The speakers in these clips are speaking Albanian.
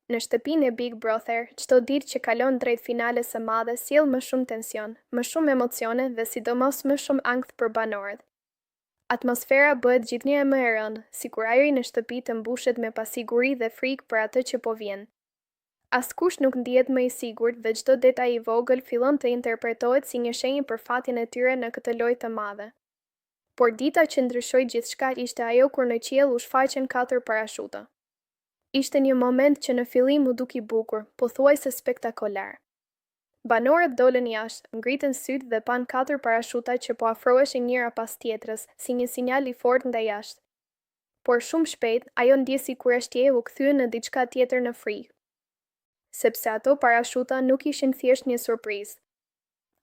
Në shtëpinë e Big Brother, çdo ditë që kalon drejt finales së madhe sjell më shumë tension, më shumë emocione dhe sidomos më shumë ankth për banorët. Atmosfera bëhet gjithnjë më e rëndë, sikur ajri në shtëpi të mbushet me pasiguri dhe frikë për atë që po vjen. Askush nuk ndihet më i sigurt dhe çdo detaj i vogël fillon të interpretohet si një shenjë për fatin e tyre në këtë lojë të madhe. Por dita që ndryshoi gjithçka ishte ajo kur në qiell u shfaqen 4 parashuta. Ishte një moment që në fillim u duki bukur, pothuajse spektakolar. Banorët dolën jashtë, ngritën sytë dhe pan 4 parashuta që po afroheshin njëra pas tjetrës, si një sinjal i fortë nga jashtë. Por shumë shpejt, ajo ndjesi kur ashtje u kthye në diçka tjetër në frikë. Sepse ato parashuta nuk ishin thjesht një surprizë.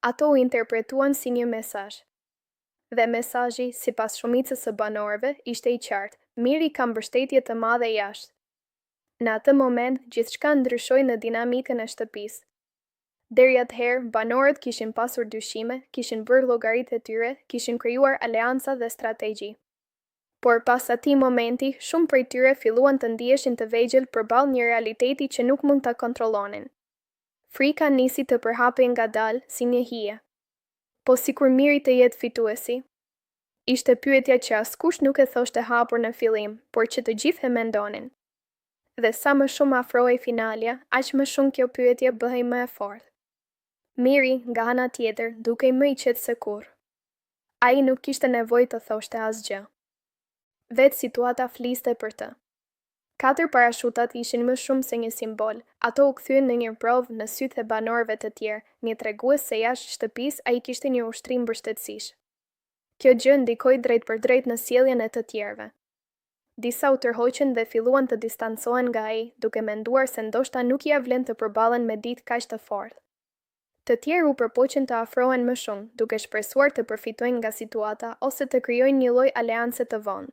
Ato u interpretuan si një mesazh. Dhe mesazhi, sipas shumicës së banorëve, ishte i qartë: miri ka mbështetje të madhe jashtë. Në atë moment, gjithçka ndryshoi në dinamikën e shtëpisë. Deri atëherë, banorët kishin pasur dyshime, kishin bërë llogaritë e tyre, kishin krijuar aleanca dhe strategji. Por pas atij momenti, shumë prej tyre filluan të ndiheshin të vegjël përballë një realiteti që nuk mund ta kontrollonin. Frika nisi të përhapej ngadalë si një hije. Po sikur miri të jetë fituesi. Ishte pyetja që askush nuk e thoshte hapur në fillim, por që të gjithë e mendonin. Dhe sa më shumë afrohej finalja, aq më shumë kjo pyetje bëhej më e fortë. Miri, nga ana tjetër, dukej më i qetë se kurrë. Ai nuk kishte nevojë të thoshte asgjë. Vetë situata fliste për të. 4 parashutat ishin më shumë se një simbol, ato u kthyen në një provë në sytë e banorëve të tjerë, një tregues se jashtë shtëpisë ai kishte një ushtrim mbështetësish. Kjo gjë ndikoi drejt për drejt në sjelljen e të tjerëve. Disa u tërhoqën dhe filluan të distancohen nga ai, duke menduar se ndoshta nuk ia vlen të përballen me ditë kaq të fortë. Të tjerë u përpoqën të afrohen më shumë, duke shpresuar të përfitojnë nga situata ose të krijojnë një lloj aleance të vonë.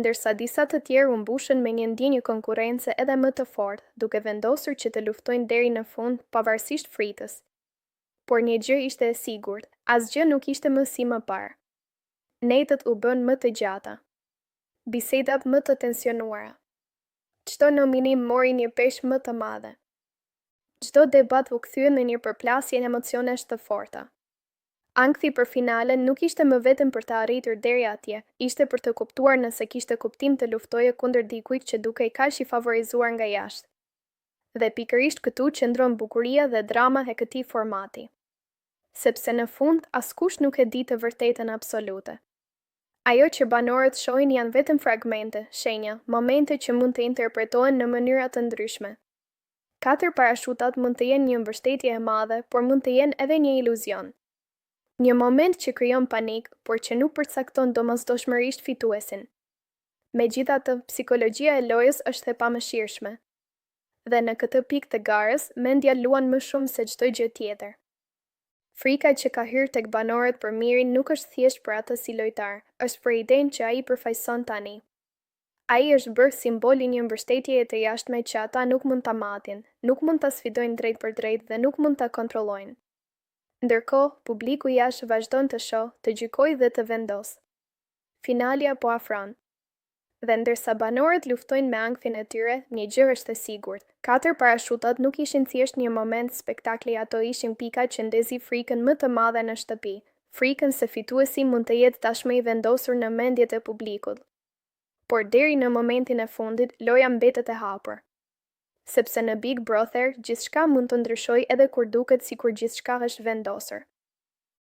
Ndërsa disa të tjerë u mbushën me një ndjenjë konkurrence edhe më të fortë, duke vendosur që të luftojnë deri në fund, pavarësisht fritës. Por një gjë ishte e sigurt, asgjë nuk ishte më si më parë. Netët u bën më të gjata. Bisedat më të tensionuara. Çdo nominim mori një peshë më të madhe. Çdo debat u kthye në një përplasje emocionesh të forta. Ankthi për finalen nuk ishte më vetëm për të arritur deri atje, ishte për të kuptuar nëse kishte kuptim të luftoje kundër dikujt që dukej kaq i favorizuar nga jashtë. Dhe pikërisht këtu qëndron bukuria dhe drama e këtij formati. Sepse në fund askush nuk e di të vërtetën absolute. Ajo që banorët shohin janë vetëm fragmente, shenja, momente që mund të interpretohen në mënyra të ndryshme. 4 parashutat mund të jenë një mbështetje e madhe, por mund të jenë edhe një iluzion. Një moment që krijon panik, por që nuk përcakton domosdoshmërisht fituesin. Megjithatë, psikologjia e lojës është e pamëshirshme. Dhe në këtë pikë të garës, mendja luan më shumë se çdo gjë tjetër. Frika që ka hyrë tek banorët për mirin nuk është thjesht për atë si lojtar, është për idenë që ai përfaqëson tani. Ai është bërë simboli një mbështetjeje të jashtme që ata nuk mund ta matin, nuk mund ta sfidojnë drejt për drejt dhe nuk mund ta kontrollojnë. Ndërkohë, publiku jashtë vazhdon të shohë, të gjykojë dhe të vendosë. Finalja po afron. Dhe ndërsa banorët luftojnë me ankthin e tyre, një gjë është e sigurt. 4 parashutat nuk ishin thjesht një moment spektakli, ato ishin pika që ndezi frikën më të madhe në shtëpi, frikën se fituesi mund të jetë tashmë i vendosur në mendjet e publikut. Por deri në momentin e fundit, loja mbetet e hapur. Sepse në Big Brother, gjithçka mund të ndryshojë edhe kur duket sikur gjithçka është vendosur.